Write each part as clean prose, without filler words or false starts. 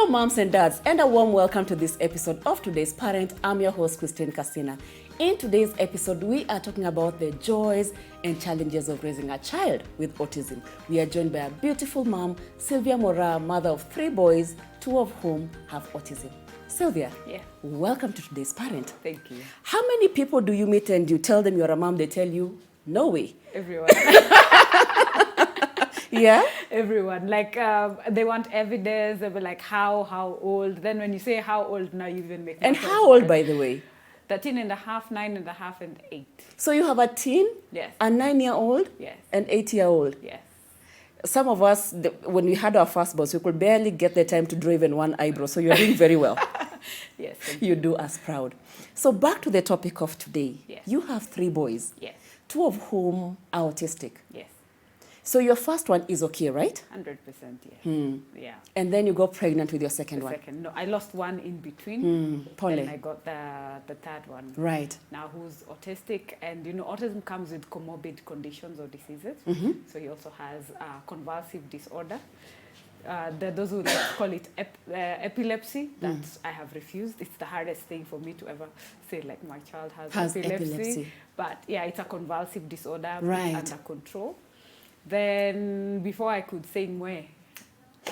Hello, moms and dads, and a warm welcome to this episode of Today's Parent. I'm your host, Christine Casina. In today's episode, we are talking about the joys and challenges of raising a child with autism. We are joined by a beautiful mom, Sylvia Mora, mother of 3 boys, 2 of whom have autism. Sylvia, welcome to Today's Parent. Thank you. How many people do you meet and you tell them you're a mom, they tell you, no way? Everyone. Yeah? Everyone. Like, they want evidence. They were like, how old? Then when you say how old, now you even make... And how old, by the way? 13 and a half, 9 and a half, and 8. So you have a teen, yes, a 9-year-old, yes, an 8-year-old. Yes. Some of us, when we had our first boys, we could barely get the time to draw even one eyebrow. So you're doing very well. Yes. You do us proud. So back to the topic of today. Yes. You have 3 boys. Yes. 2 of whom are autistic. Yes. So your first one is okay, right? 100%, yes. Yeah. And then you got pregnant with your second one. No, I lost one in between. Polly. Then I got the third one. Right. Now who's autistic, and you know, autism comes with comorbid conditions or diseases. So he also has convulsive disorder. Those who like call it epilepsy, that I have refused. It's the hardest thing for me to ever say, like, my child has epilepsy. But yeah, it's a convulsive disorder, right, under control. Then before I could say mwe,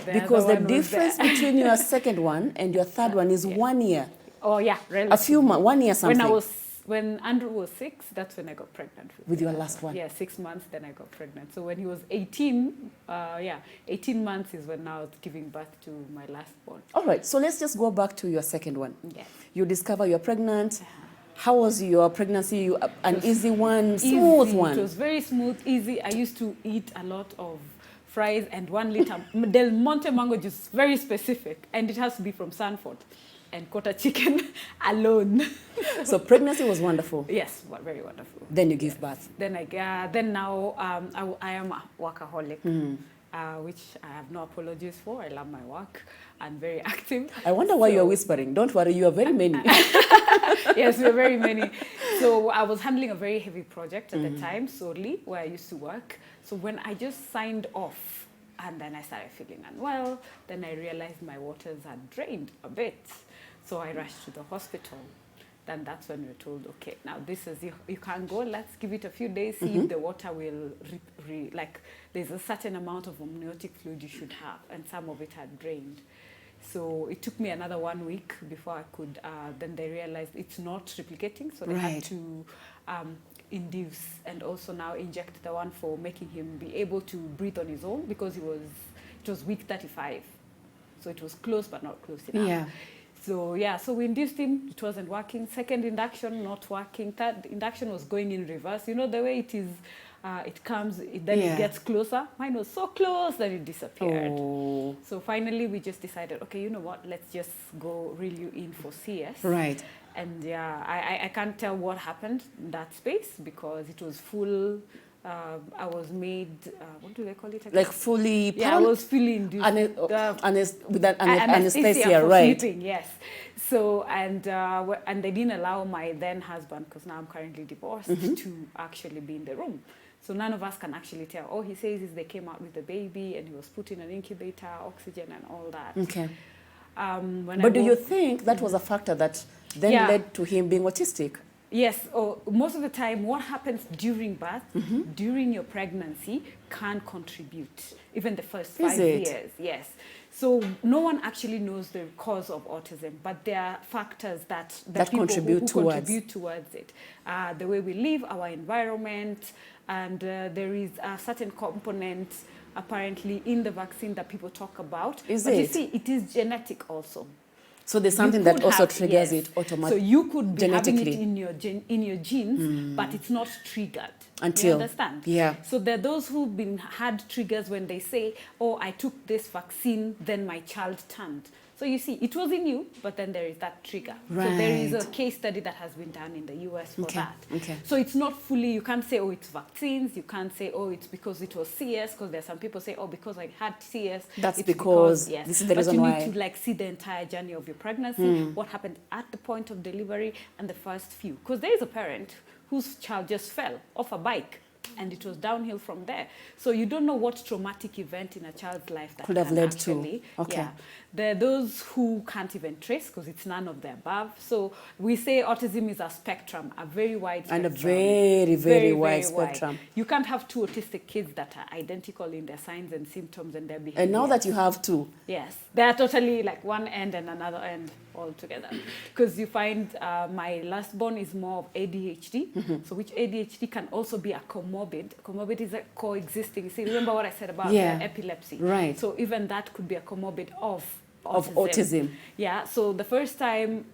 because the difference between your second one and your third one is 1 year. Oh yeah, relatively. A few months, 1 year something. When Andrew was 6, that's when I got pregnant with your last one. Yeah, 6 months, then I got pregnant. So when he was 18, 18 months is when I was giving birth to my last born. All right, so let's just go back to your second one. Yes. You discover you're pregnant. How was your pregnancy? An easy one, smooth one? It was very smooth, easy. I used to eat a lot of fries and 1 liter Del Monte mango juice, very specific, and it has to be from Sanford, and quarter chicken alone. So pregnancy was wonderful. Yes, very wonderful. Then you give birth. Then now I am a workaholic, which I have no apologies for. I love my work. I'm very active. I wonder why you're whispering. Don't worry, you are very many. Yes, we're very many. So I was handling a very heavy project at the time, solely, where I used to work. So when I just signed off, and then I started feeling unwell, then I realized my waters had drained a bit. So I rushed to the hospital. Then that's when we were told, okay, now this is, you can't go, let's give it a few days, see if the water will, like, there's a certain amount of amniotic fluid you should have, and some of it had drained. So it took me another 1 week before I could, then they realized it's not replicating, so they had to induce and also now inject the one for making him be able to breathe on his own, because it was week 35. So it was close but not close enough. Yeah. So we induced him, it wasn't working. Second induction, not working. Third induction was going in reverse. You know the way it is, it comes, then it gets closer. Mine was so close that it disappeared. Oh. So finally we just decided, okay, you know what, let's just go reel you in for CS. Right. And yeah, I can't tell what happened in that space, because it was full. I was made, what do they call it again? Like fully... Yeah, I was fully induced. With an anesthesia, right. Sleeping, yes. So, and they didn't allow my then husband, because now I'm currently divorced, to actually be in the room. So none of us can actually tell. All he says is they came out with the baby and he was put in an incubator, oxygen and all that. Okay. But do you think that was a factor that then led to him being autistic? Yes, most of the time what happens during birth, during your pregnancy, can contribute, even the first 5 years. Yes. So no one actually knows the cause of autism, but there are factors that contribute towards it. The way we live, our environment, and there is a certain component apparently in the vaccine that people talk about. But you see, it is genetic also. So there's something that also triggers it automatically. So you could be having it in your genes, but it's not triggered. Until, you understand? Yeah. So there are those who've had triggers when they say, oh, I took this vaccine, then my child turned. So you see, it was in you, but then there is that trigger. Right. So there is a case study that has been done in the US for that. Okay. So it's not fully, you can't say, oh, it's vaccines. You can't say, oh, it's because it was CS, because there's some people say, oh, because I had CS. That's because yes. This is the reason why. But you need to see the entire journey of your pregnancy, what happened at the point of delivery, and the first few. Because there is a parent whose child just fell off a bike And it was downhill from there. So you don't know what traumatic event in a child's life that could have can led actually, to. Okay. Yeah. There are those who can't even trace because it's none of the above. So we say autism is a spectrum, a very wide spectrum. And a very, very wide spectrum. You can't have two autistic kids that are identical in their signs and symptoms and their behavior. And now that you have two. Yes, they are totally like one end and another end altogether. Because you find my last born is more of ADHD, so which ADHD can also be a comorbid. Comorbid is a coexisting. See, remember what I said about epilepsy? Right. So even that could be a comorbid of autism. Yeah, so the first time,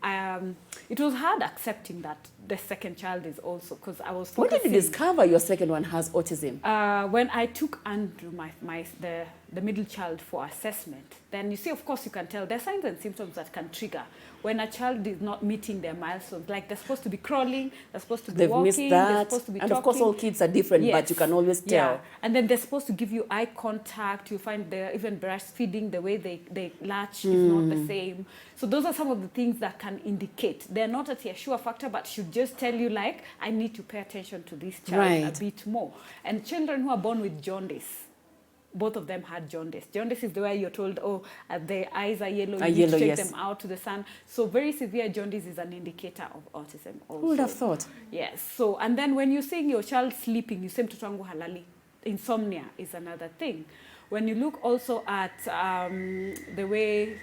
it was hard accepting that the second child is also, because I was focusing. When did you discover your second one has autism? When I took Andrew, the middle child, for assessment, then you see, of course, you can tell there are signs and symptoms that can trigger when a child is not meeting their milestones. Like they're supposed to be crawling, they're supposed to be walking, missed that. they're supposed to be and talking. Of course, all kids are different, Yes. but you can always tell. Yeah. And then they're supposed to give you eye contact. You find they're even breastfeeding, the way they latch is not the same. So those are some of the things that can indicate. They're not a sure factor, but should just tell you, like, I need to pay attention to this child a bit more. And children who are born with jaundice, both of them had jaundice. Jaundice is the way you're told, oh, their eyes are yellow, you need to take them out to the sun. So very severe jaundice is an indicator of autism also. Who would have thought? Yes. So, and then when you're seeing your child sleeping, you say mtoto wangu halali. Insomnia is another thing. When you look also at the way,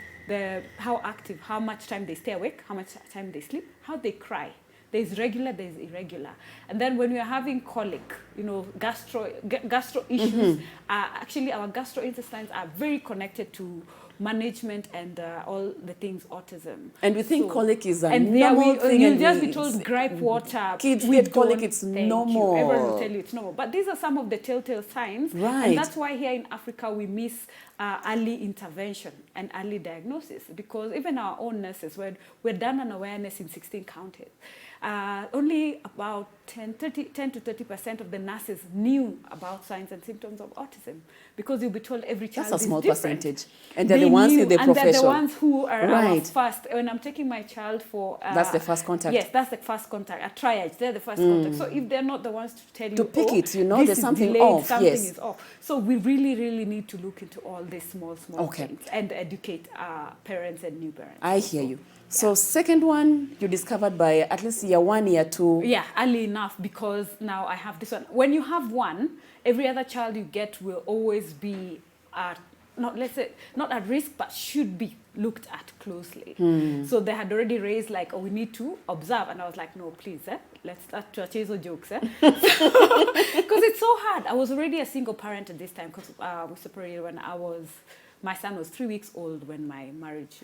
how active, how much time they stay awake, how much time they sleep, how they cry. There's regular, there's irregular. And then when we're having colic, gastro issues, actually our gastrointestines are very connected to management and all the things autism. And we think colic is a and normal thing. You'll just be told gripe water. Kids with colic, it's normal. Everyone will tell you it's normal. But these are some of the telltale signs. Right. And that's why here in Africa we miss early intervention and early diagnosis, because even our own nurses, we're done an awareness in 16 counties. Only about 10 to 30% of the nurses knew about signs and symptoms of autism, because you'll be told every child is different. That's a small percentage. And they're the ones with the profession. And they're the ones who are our first. When I'm taking my child for... that's the first contact. Yes, that's the first contact. A triage, they're the first contact. So if they're not the ones to tell you... To pick it, there's something delayed, off. Something is off. So we really, really need to look into all these small things and educate parents and new parents. I hear you. So second one, you discovered by at least year 1, year 2. Yeah, early enough, because now I have this one. When you have one, every other child you get will always be not at risk, but should be looked at closely. So they had already raised like, we need to observe. And I was like, no, please, let's start to chase jokes. Because it's so hard. I was already a single parent at this time, because we separated when my son was 3 weeks old when my marriage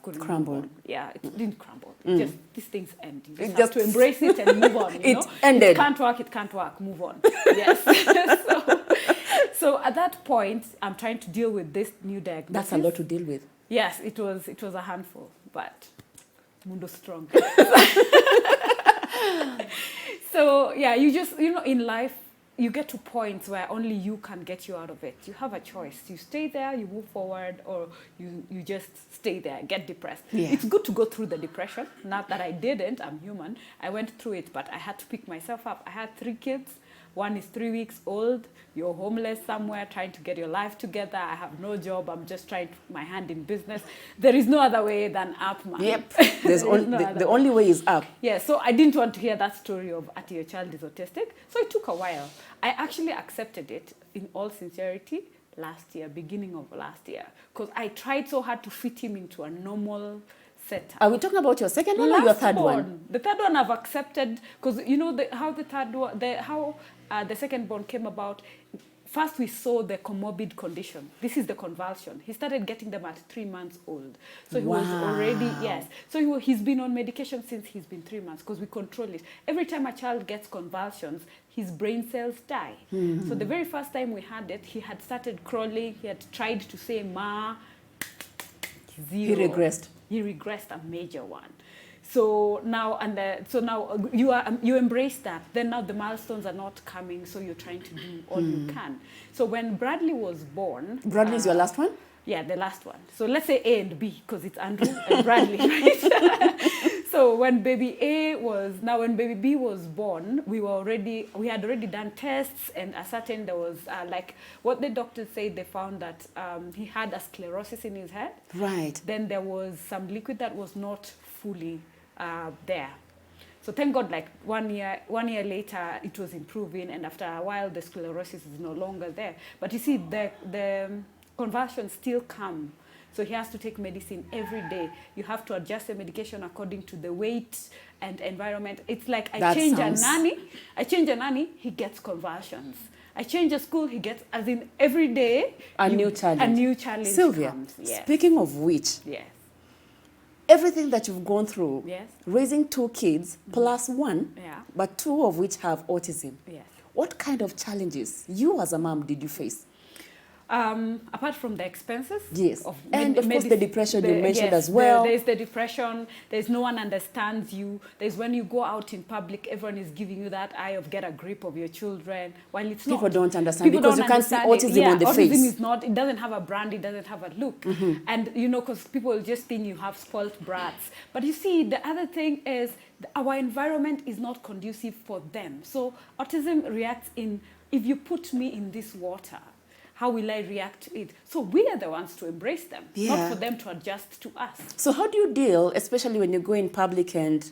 couldn't crumbled. Move on. Yeah, it didn't crumble. Just these things end. You just have to embrace it and move on. It ended. It can't work. Move on. Yes. So at that point, I'm trying to deal with this new diagnosis. That's a lot to deal with. Yes, it was a handful, but Mundo strong. So yeah, you just in life, you get to points where only you can get you out of it. You have a choice. You stay there, you move forward, or you just stay there, get depressed. Yeah. It's good to go through the depression. Not that I didn't, I'm human. I went through it, but I had to pick myself up. I had 3 kids. One is 3 weeks old. You're homeless somewhere, trying to get your life together. I have no job. I'm just trying my hand in business. There is no other way than up, man. Yep. The only way is up. Yeah, so I didn't want to hear that story of your child is autistic. So it took a while. I actually accepted it in all sincerity beginning of last year, because I tried so hard to fit him into a normal setup. Are we talking about your second one or your third one? The third one I've accepted, because how the second born came about. First, we saw the comorbid condition. This is the convulsion. He started getting them at 3 months old. So he was already, So he's been on medication since he's been 3 months, because we control it. Every time a child gets convulsions, his brain cells die. So the very first time we had it, he had started crawling. He had tried to say ma. Zero. He regressed a major one. So now you embrace that. Then now the milestones are not coming, so you're trying to do all you can. So when Bradley was born, Bradley is your last one? Yeah, the last one. So let's say A and B, because it's Andrew and Bradley, right? So when baby when baby B was born, we had already done tests, and there was like what the doctors said, they found that he had a sclerosis in his head. Right. Then there was some liquid that was not fully there. So thank God, like 1 year later, it was improving, and after a while, the sclerosis is no longer there. But you see, the convulsions still come. So he has to take medicine every day. You have to adjust the medication according to the weight and environment. It's like I change a nanny, he gets convulsions. I change a school, he gets, as in every day, a new challenge. Sylvia, comes. Yes. Speaking of which, yes. Everything that you've gone through, yes. raising 2 kids plus 1, yeah. but 2 of which have autism. Yes. What kind of challenges you as a mom did you face? Apart from the expenses, yes, and of course the depression you mentioned as well. There's the depression. There's no one understands you. There's when you go out in public, everyone is giving you that eye of get a grip of your children. While it's people not. Don't understand because you can't see autism on the face. Autism is not. It doesn't have a brand. It doesn't have a look. And because people just think you have spoilt brats. But you see, the other thing is our environment is not conducive for them. So autism reacts in if you put me in this water. How will I react to it? So we are the ones to embrace them, not for them to adjust to us. So how do you deal, especially when you go in public and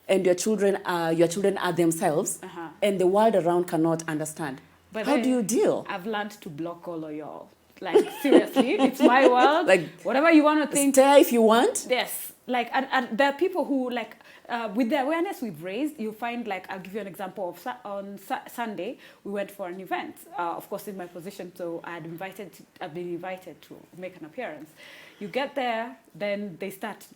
your children are themselves, and the world around cannot understand? But how do you deal? I've learned to block all of y'all. Like seriously, it's my world. Like whatever you want to think. Stay if you want. Yes. Like and there are people who like. With the awareness we've raised, you find, like, I'll give you an example of on Sunday, we went for an event. Of course, in my position, so I've been invited to make an appearance. You get there, then they start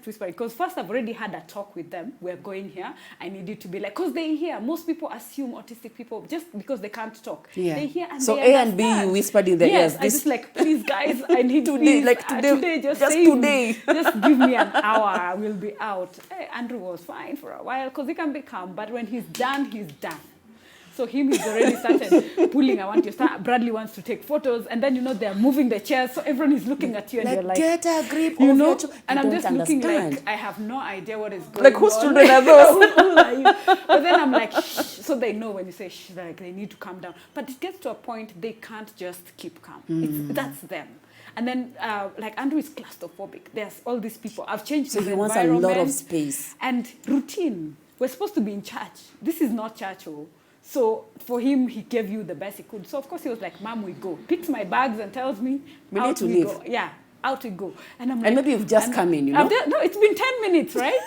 whispering. Because first, I've already had a talk with them. We're going here. I need you to be like, because they hear. Most people assume autistic people just because they can't talk. Yeah. They hear and so they A and B, you whispered in the ears. Yes, I just like, please, guys, I need today, today, just today. Just give me an hour. We'll be out. Hey, Andrew was fine for a while because he can be calm. But when he's done, he's done. So he's already started pulling. I want to start. Bradley wants to take photos, and then they're moving the chairs, so everyone is looking at you, and you're like, get a grip, of your and I'm just looking like I have no idea what is going on. Like whose children are those? Who are you? But then I'm like, shh. So they know when you say shh, like they need to calm down. But it gets to a point they can't just keep calm. That's them. And then, like Andrew is claustrophobic. There's all these people. I've changed his environment. So he wants a lot of space. And routine. We're supposed to be in church. This is not church. So for him, he gave you the best he could. So of course he was like, Mom, we go. Picks my bags and tells me, we need to leave. Go. Yeah, out we go. And I'm like, and maybe you've just come in, no, it's been 10 minutes, right?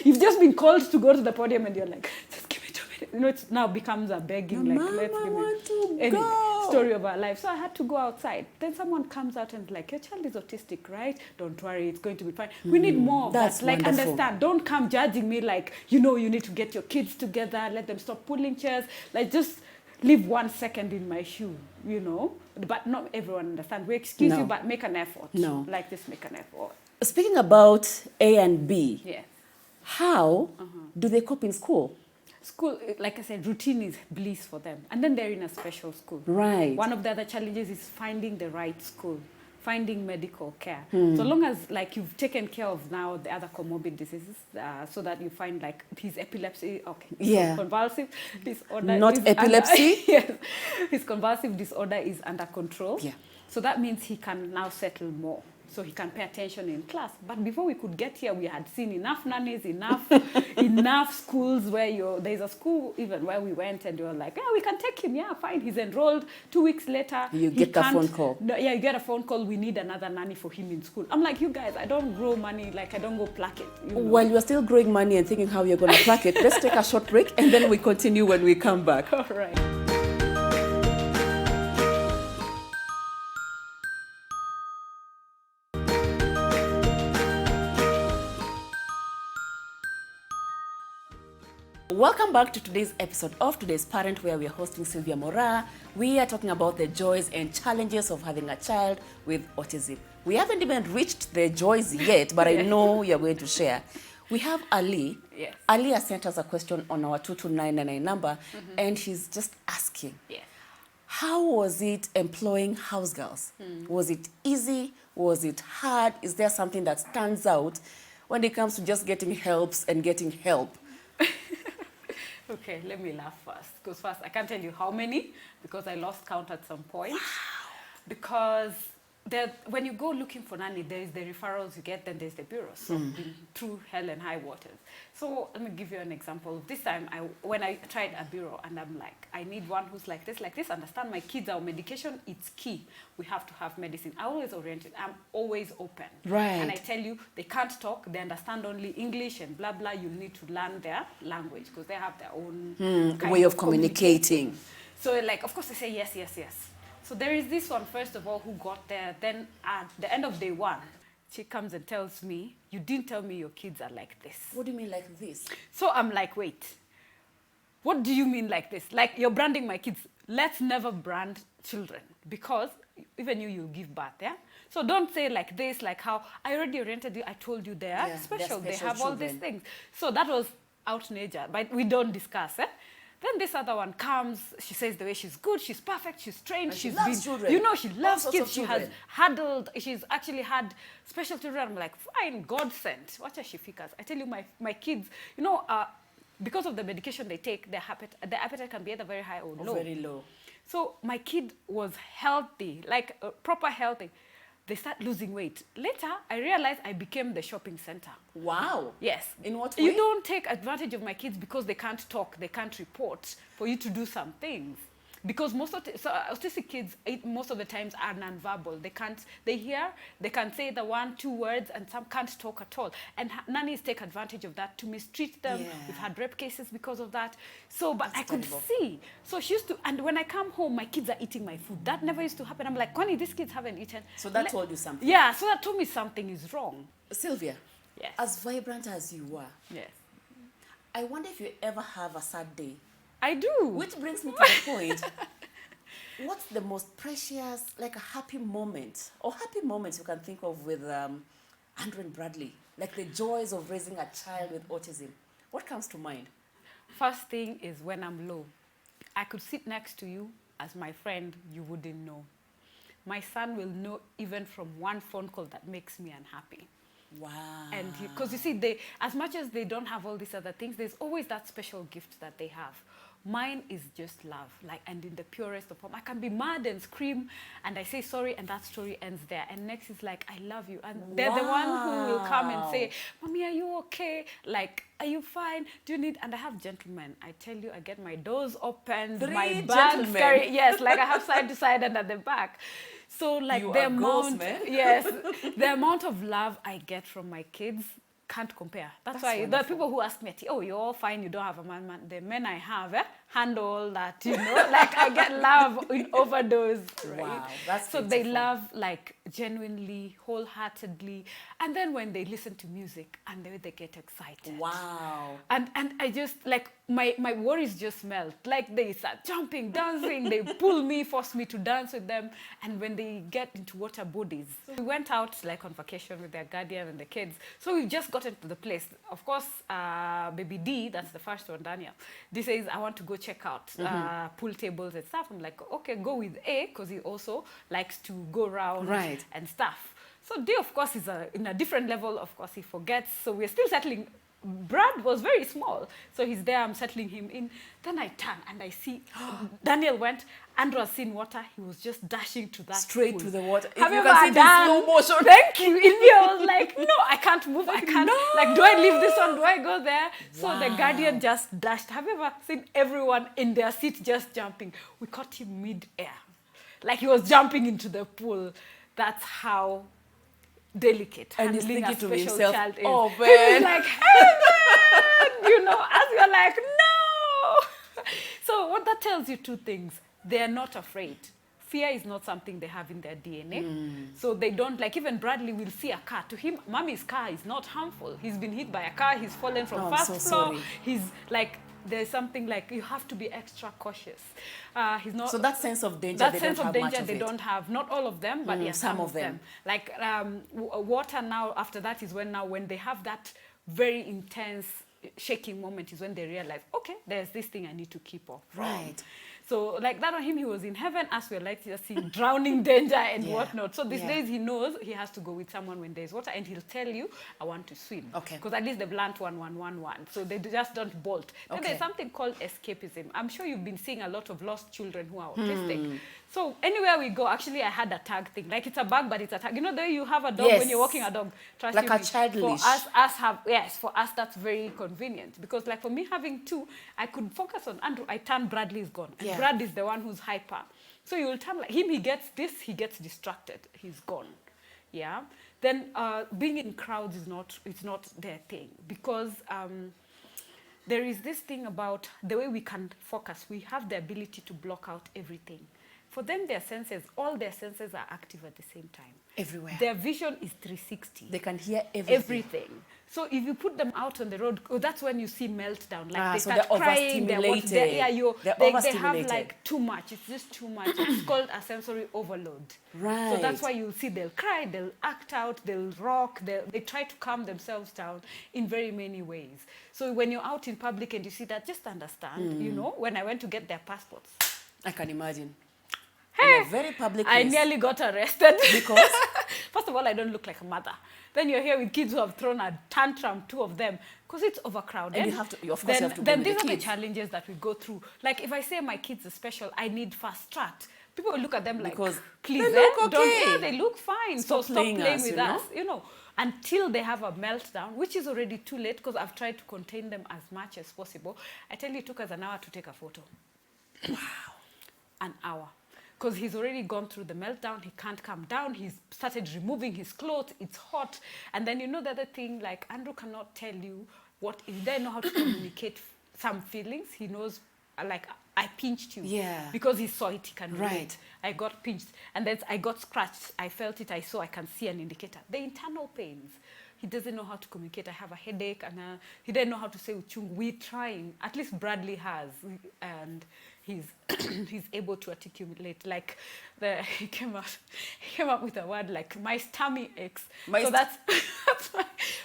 You've just been called to go to the podium and you're like, just give me 2 minutes. It now becomes a begging, no, like, Mom, let's give me. Anyway, story of our life. So I had to go outside. Then someone comes out and like, your child is autistic, right? Don't worry, it's going to be fine. We need more of that. Like, wonderful. Understand. Don't come judging me like, you need to get your kids together, let them stop pulling chairs. Like, just live 1 second in my shoe, But not everyone understands. We excuse you, but make an effort. No. Like, just make an effort. Speaking about A and B, yes. How do they cope in school? School, like I said, routine is bliss for them. And then they're in a special school. Right. One of the other challenges is finding the right school, finding medical care. So long as, like, you've taken care of now the other comorbid diseases, so that you find, like, his epilepsy, Yeah. Convulsive disorder. Not epilepsy? Yes. His convulsive disorder is under control. Yeah. So that means he can now settle more. So he can pay attention in class. But before we could get here, we had seen enough nannies, enough schools where there's a school even where we went and you were like, yeah, we can take him. Yeah, fine. He's enrolled. 2 weeks later, you get a phone call. No, yeah, you get a phone call. We need another nanny for him in school. I'm like, you guys, I don't grow money. Like, I don't go pluck it. While you're still growing money and thinking how you're going to pluck it, let's take a short break and then we continue when we come back. All right. Welcome back to today's episode of Today's Parent, where we are hosting Sylvia Mora. We are talking about the joys and challenges of having a child with autism. We haven't even reached the joys yet, but I know you're going to share. We have Ali. Yes. Ali has sent us a question on our 22999 number, and she's just asking, how was it employing house girls? Was it easy? Was it hard? Is there something that stands out when it comes to just getting helps and getting help? Okay, let me laugh first. Because first, I can't tell you how many, because I lost count at some point. Wow. Because when you go looking for nanny, there is the referrals you get, then there's the bureau. So been through hell and high waters. So let me give you an example. This time, when I tried a bureau, and I'm like, I need one who's like this, understand my kids, our medication, it's key. We have to have medicine. I always oriented. I'm always open. Right. And I tell you, they can't talk. They understand only English and blah, blah. You need to learn their language because they have their own way of communicating. So like, of course, they say yes, yes, yes. So there is this one, first of all, who got there. Then at the end of day one, she comes and tells me, you didn't tell me your kids are like this. What do you mean like this? So I'm like, wait, what do you mean like this? Like you're branding my kids. Let's never brand children because even you give birth, yeah? So don't say like this, like how I already oriented you. I told you they are special. They have children. All these things. So that was out nature, but we don't discuss, eh? Then this other one comes, she says the way she's good, she's perfect, she's trained, she loves children. You know, she loves kids, she has handled, she's actually had special children. I'm like, fine, God sent. Watch her, she figures. I tell you, my kids, you know, because of the medication they take, the appetite can be either very high or low. Very low. So my kid was healthy, like proper healthy. They start losing weight. Later, I realized I became the shopping center. Wow. Yes. In what way? You don't take advantage of my kids because they can't talk, they can't report, for you to do some things. Because most of autistic kids, most of the times are nonverbal. They hear, they can say the 1-2 words, and some can't talk at all. And nannies take advantage of that to mistreat them. Yeah. We've had rape cases because of that. So, but that's terrible. Could see. So she used to, and when I come home, my kids are eating my food. That never used to happen. I'm like, Connie, these kids haven't eaten. So that told you something? Yeah, so that told me something is wrong. Sylvia, yes. As vibrant as you are, yes, I wonder if you ever have a sad day. I do. Which brings me to the point. What's the most precious, like a happy moment, or happy moments you can think of with Andrew and Bradley? Like the joys of raising a child with autism. What comes to mind? First thing is when I'm low. I could sit next to you as my friend, you wouldn't know. My son will know even from one phone call that makes me unhappy. Wow. And because you see, as much as they don't have all these other things, there's always that special gift that they have. Mine is just love, like, and in the purest of form. I can be mad and scream, and I say sorry, and that story ends there. And next is like, I love you. And they're the one who will come and say, Mommy, are you okay? Like, are you fine? Do you need, and I have gentlemen. I tell you, I get my doors opened, my bags carried, yes, like I have side to side and at the back. So like the amount, yes, the amount of love I get from my kids can't compare. That's why wonderful. There are people who ask me, oh, you're all fine, you don't have a man. The men I have handle that, you know, like I get love in overdose, right? Wow, that's so beautiful. They love like genuinely, wholeheartedly, and then when they listen to music and they get excited. Wow. And I just like my worries just melt. Like they start jumping, dancing, they pull me, force me to dance with them, and when they get into water bodies. So we went out like on vacation with their guardian and the kids. So we've just gotten to the place. Of course, baby D, that's the first one, Daniel, D says, I want to go check out pool tables and stuff. I'm like, okay, go with A, because he also likes to go around and stuff. So D, of course, is in a different level. Of course, he forgets. So we're still settling. Brad was very small. So he's there, I'm settling him in. Then I turn and I see Daniel went. Andrew has seen water. He was just dashing to that straight pool. to the water. Have you can see this slow motion. Thank you. I was like, no, I can't move. I can't. No. Like, do I leave this one? Do I go there? Wow. So the guardian just dashed. Have you ever seen everyone in their seat just jumping? We caught him mid-air. Like he was jumping into the pool. That's how delicate and he's thinking to himself, child is. Oh man. He's like, hey man, you know, as you're like, no. So what that tells you two things. They are not afraid. Fear is not something they have in their DNA. So they don't, like even Bradley will see a car. To him, Mommy's car is not harmful. He's been hit by a car. He's fallen from first floor. Sorry. He's like, there's something like you have to be extra cautious. He's not. So that sense of danger, that sense of danger they don't have. Not all of them, but yeah, some of them. Like water now. After that is when they have that very intense shaking moment is when they realize, okay, there's this thing I need to keep off. Right. So like that on him, he was in heaven as we're like just seeing drowning danger and whatnot. So these days he knows he has to go with someone when there's water, and he'll tell you, I want to swim. Okay. Because at least they've learned 1-1-1-1. So they just don't bolt. Then there's something called escapism. I'm sure you've been seeing a lot of lost children who are autistic. So anywhere we go, actually I had a tag thing. Like it's a bag, but it's a tag. You know the way you have a dog when you're walking a dog. Trust like me, a child leash. For us that's very convenient. Because like for me having two, I could focus on Andrew. I turn, Bradley is gone. And Brad is the one who's hyper. So you will turn like him, he gets this, he gets distracted. He's gone. Yeah. Then being in crowds is not their thing. Because there is this thing about the way we can focus. We have the ability to block out everything. For them, all their senses are active at the same time. Everywhere. Their vision is 360. They can hear everything. Everything. So if you put them out on the road, that's when you see meltdown. Like they so start they're crying. They're they overstimulated. have like too much. It's just too much. It's called a sensory overload. Right. So that's why you see they'll cry, they'll act out, they'll rock, they try to calm themselves down in very many ways. So when you're out in public and you see that, just understand, you know, when I went to get their passports. I can imagine. Hey, in a very public I place. nearly got arrested. Because? First of all, I don't look like a mother. Then you're here with kids who have thrown a tantrum, 2 of them, because it's overcrowded. And you have to, of course, you have to go then with these the are the kids. challenges that we go through. Like if I say my kids are special, I need fast track. People will look at them like, because please, they look okay. Don't, they look fine. Stop Stop playing playing us, with you know? us, you know, until they have a meltdown, which is already too late because I've tried to contain them as much as possible. I tell you, it took us an hour to take a photo. Wow. An hour. Because he's already gone through the meltdown. He can't calm down. He's started removing his clothes. It's hot. And then you know the other thing, like Andrew cannot tell you what, he doesn't know how to communicate some feelings. He knows, like, I pinched you. Yeah. Because he saw it, he can relate. Right. I got pinched. And then I got scratched. I felt it. I saw, I can see an indicator. The internal pains. He doesn't know how to communicate. I have a headache. And he didn't know how to say uchungu. We're trying. At least Bradley has. And he's he's able to articulate, like he came up with a word like my tummy aches. So that's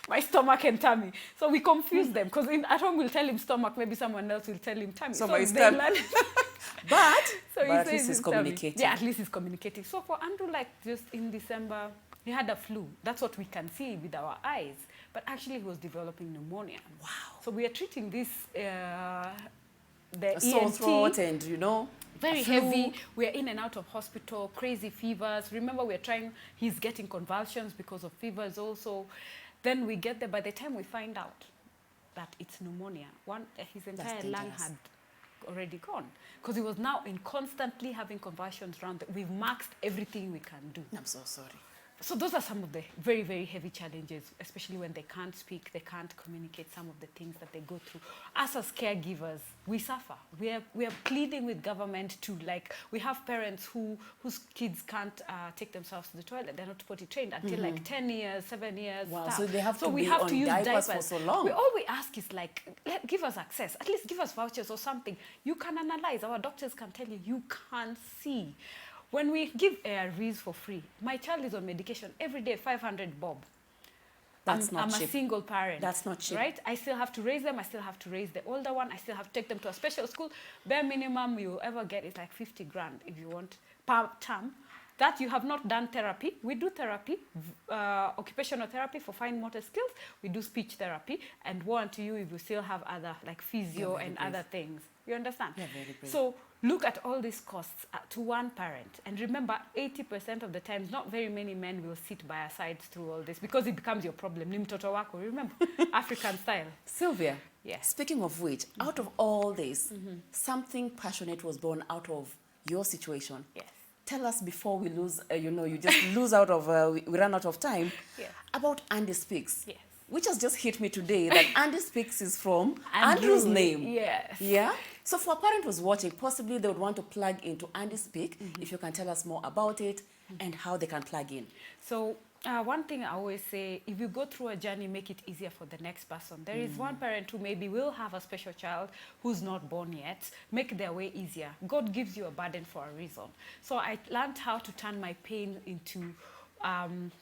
my stomach and tummy. So we confuse them because at home we'll tell him stomach, maybe someone else will tell him tummy. So my stomach. But at least he's communicating. Yeah, at least he's communicating. So for Andrew, like just in December, he had a flu. That's what we can see with our eyes. But actually, he was developing pneumonia. Wow. So we are treating this. The sore ENT, throat and, you know, very heavy. We're in and out of hospital, crazy fevers. Remember, we're trying, he's getting convulsions because of fevers also. Then we get there. By the time we find out that it's pneumonia, his entire lung had already gone. Because he was now in constantly having convulsions around. We've maxed everything we can do. I'm so sorry. So those are some of the very, very heavy challenges, especially when they can't speak, they can't communicate some of the things that they go through. Us as caregivers, we suffer. We are pleading with government to, like, we have parents whose kids can't take themselves to the toilet. They're not potty trained until like 10 years, 7 years. Wow, stuff. so they have to we be have on to use diapers for so long. All we ask is like, give us access, at least give us vouchers or something. You can analyze, our doctors can tell you, you can't see. When we give ARVs for free, my child is on medication every day, 500 bob. That's not cheap. I'm a single parent. That's not cheap. Right? I still have to raise them. I still have to raise the older one. I still have to take them to a special school. Bare minimum you'll ever get is like 50 grand if you want per term. That you have not done therapy. We do therapy, occupational therapy for fine motor skills. We do speech therapy. And woe unto you if you still have other, like physio and other things. You understand? Yeah, very brave. So look at all these costs to one parent. And remember, 80% of the time, not very many men will sit by our sides through all this because it becomes your problem. Ni mtoto wako, remember? African style. Sylvia, yes. Speaking of which, out of all this, something passionate was born out of your situation. Yes. Tell us before we lose, you just lose out of, we run out of time, yes. about Andy Speaks. Yes. Which has just hit me today that Andy Speaks is from Andrew's name. Yes. Yeah? So for a parent who's watching, possibly they would want to plug into Andy Speak. If you can tell us more about it and how they can plug in. So one thing I always say, if you go through a journey, make it easier for the next person. There is one parent who maybe will have a special child who's not born yet. Make their way easier. God gives you a burden for a reason. So I learned how to turn my pain into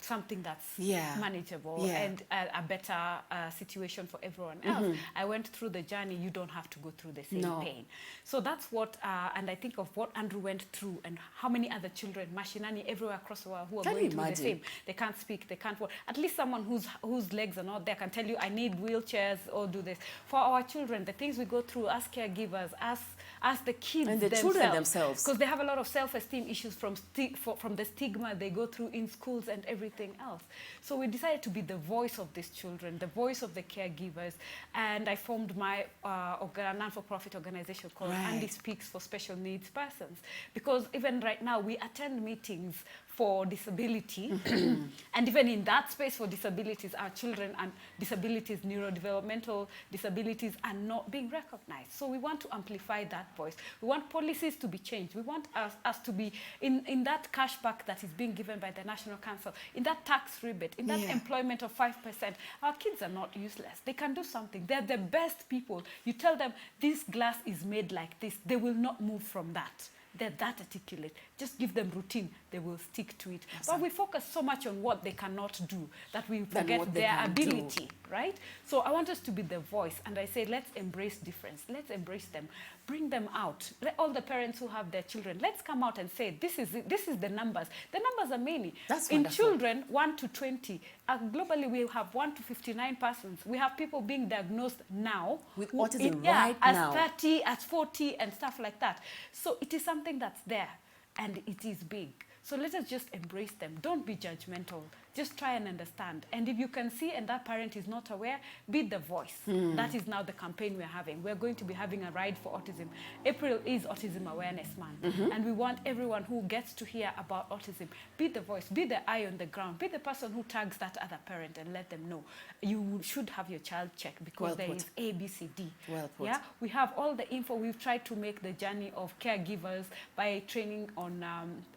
something that's Yeah. manageable Yeah. and a better situation for everyone else. I went through the journey. You don't have to go through the same No. pain. So that's what, and I think of what Andrew went through and how many other children, mashinani, everywhere across the world who are Can going you through the imagine? same. They can't speak, they can't walk. At least someone whose legs are not there can tell you, I need wheelchairs or do this. For our children, the things we go through as caregivers, as the kids And the children themselves. because they have a lot of self-esteem issues from the stigma they go through in schools and everything else. So we decided to be the voice of these children, the voice of the caregivers, and I formed my non-for-profit organization called Right. Andy Speaks for Special Needs Persons, because even right now we attend meetings for disability and even in that space for disabilities, our children and disabilities, neurodevelopmental disabilities are not being recognized. So we want to amplify that voice. We want policies to be changed. We want us to be in that cashback that is being given by the National Council, in that tax rebate, in that Yeah. employment of 5%. Our kids are not useless. They can do something. They're the best people. You tell them this glass is made like this, they will not move from that. They're that articulate. Just give them routine, they will stick to it. Awesome. But we focus so much on what they cannot do that we Than forget what they their can do. ability, right? So I want us to be the voice, and I say, let's embrace difference. Let's embrace them. Bring them out. Let all the parents who have their children, let's come out and say, this is it. This is the numbers. The numbers are many. That's in wonderful. children, 1 to 20. Globally, we have 1 to 59 persons. We have people being diagnosed now With who- autism yeah, right as now. 30, as 40, and stuff like that. So it is something that's there, and it is big. So let us just embrace them. Don't be judgmental. Just try and understand. And if you can see and that parent is not aware, be the voice. That is now the campaign we're having. We're going to be having a ride for autism. April is Autism Awareness Month. And we want everyone who gets to hear about autism, be the voice, be the eye on the ground, be the person who tags that other parent and let them know. You should have your child checked because Well there put. is A, B, C, D. Well put. Yeah, we have all the info. We've tried to make the journey of caregivers by training on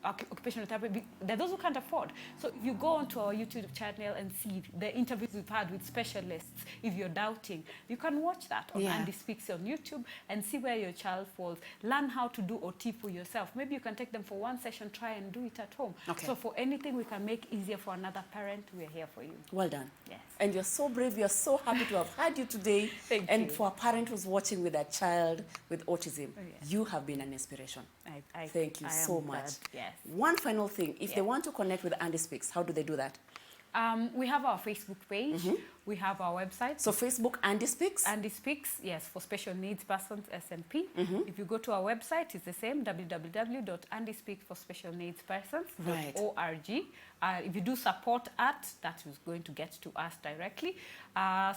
occupational therapy. There are those who can't afford. So if you go onto our YouTube channel and see the interviews we've had with specialists, if you're doubting, you can watch that on Yeah. Andy Speaks on YouTube and see where your child falls. Learn how to do OT for yourself. Maybe you can take them for one session, try and do it at home. Okay. So for anything we can make easier for another parent, we're here for you. Well done. Yes. And you're so brave. We are so happy to have had you today. Thank and you. for a parent who's watching with a child with autism, Oh, yes. you have been an inspiration. I Thank you I so am much. glad. Yes. One final thing. If Yeah. they want to connect with Andy Speaks, how do they do that? We have our Facebook page. We have our website. So Facebook, Andy Speaks? Andy Speaks, yes, for special needs persons, SNP. If you go to our website, it's the same, www.andyspeakforspecialneedspersons.org. If you do support at, that is going to get to us directly.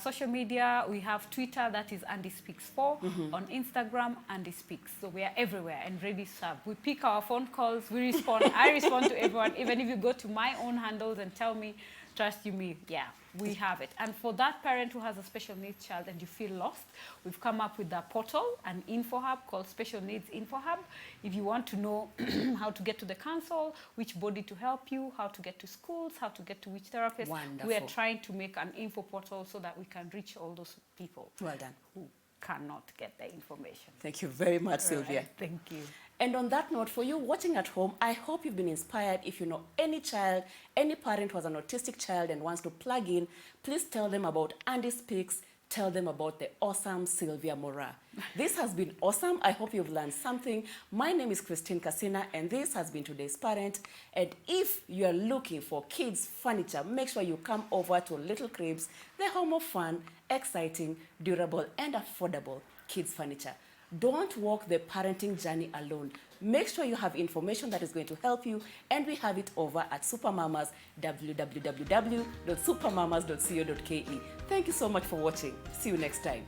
Social media, we have Twitter, that is Andy Speaks 4. On Instagram, Andy Speaks. So we are everywhere and ready to serve. We pick our phone calls, we respond. I respond to everyone. Even if you go to my own handles and tell me, trust you me, yeah, we have it. And for that parent who has a special needs child and you feel lost, we've come up with a portal, an info hub called Special Needs Info Hub. If you want to know how to get to the council, which body to help you, how to get to schools, how to get to which therapist, Wonderful. we are trying to make an info portal so that we can reach all those people Well done. who cannot get the information. Thank you very much, Sylvia. Right, thank you. And on that note, for you watching at home, I hope you've been inspired. If you know any child, any parent who has an autistic child and wants to plug in, please tell them about Andy Speaks. Tell them about the awesome Sylvia Mora. This has been awesome. I hope you've learned something. My name is Christine Casina, and this has been today's Parent. And if you are looking for kids' furniture, make sure you come over to Little Cribs, the home of fun, exciting, durable, and affordable kids' furniture. Don't walk the parenting journey alone. Make sure you have information that is going to help you, and we have it over at Supermamas, www.supermamas.co.ke. Thank you so much for watching. See you next time.